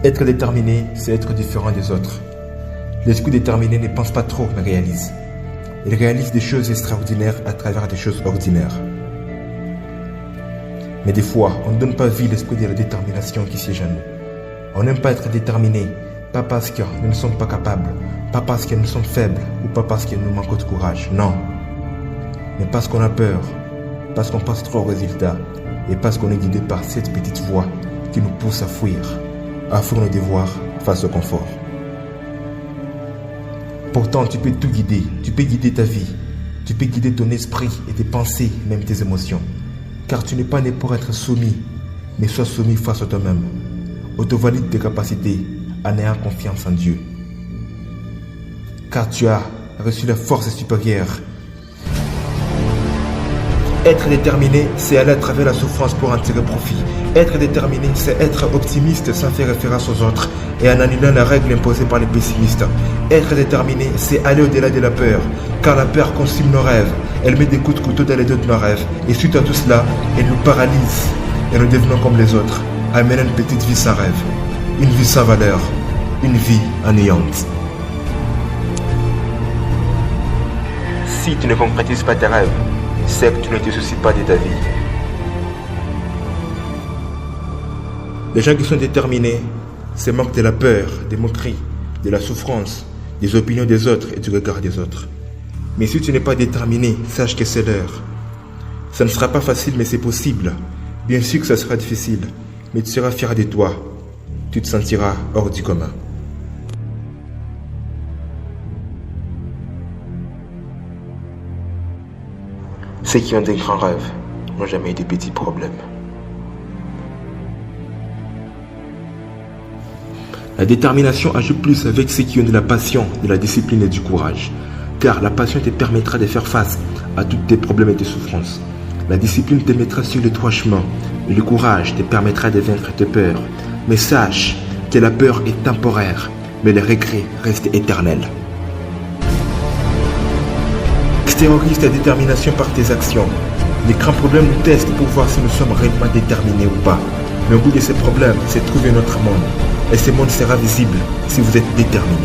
Être déterminé, c'est être différent des autres. L'esprit déterminé ne pense pas trop, mais réalise. Il réalise des choses extraordinaires à travers des choses ordinaires. Mais des fois, on ne donne pas vie à l'esprit de la détermination qui siège en nous. On n'aime pas être déterminé, pas parce que nous ne sommes pas capables, pas parce que nous sommes faibles ou pas parce que nous manquons de courage, non. Mais parce qu'on a peur, parce qu'on passe trop au résultat et parce qu'on est guidé par cette petite voix qui nous pousse à fuir nos devoirs face au confort. Pourtant, tu peux tout guider, tu peux guider ta vie, tu peux guider ton esprit et tes pensées, même tes émotions. Car tu n'es pas né pour être soumis, mais sois soumis face à toi-même. Autovalide tes capacités en ayant confiance en Dieu. Car tu as reçu la force supérieure. Être déterminé, c'est aller à travers la souffrance pour en tirer profit. Être déterminé, c'est être optimiste sans faire référence aux autres et en annulant la règle imposée par les pessimistes. Être déterminé, c'est aller au-delà de la peur, car la peur consume nos rêves. Elle met des coups de couteau dans les dos de nos rêves. Et suite à tout cela, elle nous paralyse et nous devenons comme les autres, à mener une petite vie sans rêve, une vie sans valeur, une vie ennuyante. Si tu ne concrétises pas tes rêves, c'est que tu ne te soucies pas de ta vie. Les gens qui sont déterminés se moquent de la peur, des moqueries, de la souffrance, des opinions des autres et du regard des autres. Mais si tu n'es pas déterminé, sache que c'est l'heure. Ça ne sera pas facile, mais c'est possible. Bien sûr que ça sera difficile, mais tu seras fier de toi. Tu te sentiras hors du commun. Ceux qui ont des grands rêves n'ont jamais eu de petits problèmes. La détermination agit plus avec ceux qui ont de la passion, de la discipline et du courage. Car la passion te permettra de faire face à tous tes problèmes et tes souffrances. La discipline te mettra sur les trois chemins. Et le courage te permettra de vaincre tes peurs. Mais sache que la peur est temporaire, mais le regret reste éternel. Extériorise ta détermination par tes actions. Les grands problèmes nous testent pour voir si nous sommes réellement déterminés ou pas. Mais au bout de ces problèmes, c'est trouver notre monde. Et ce monde sera visible si vous êtes déterminés.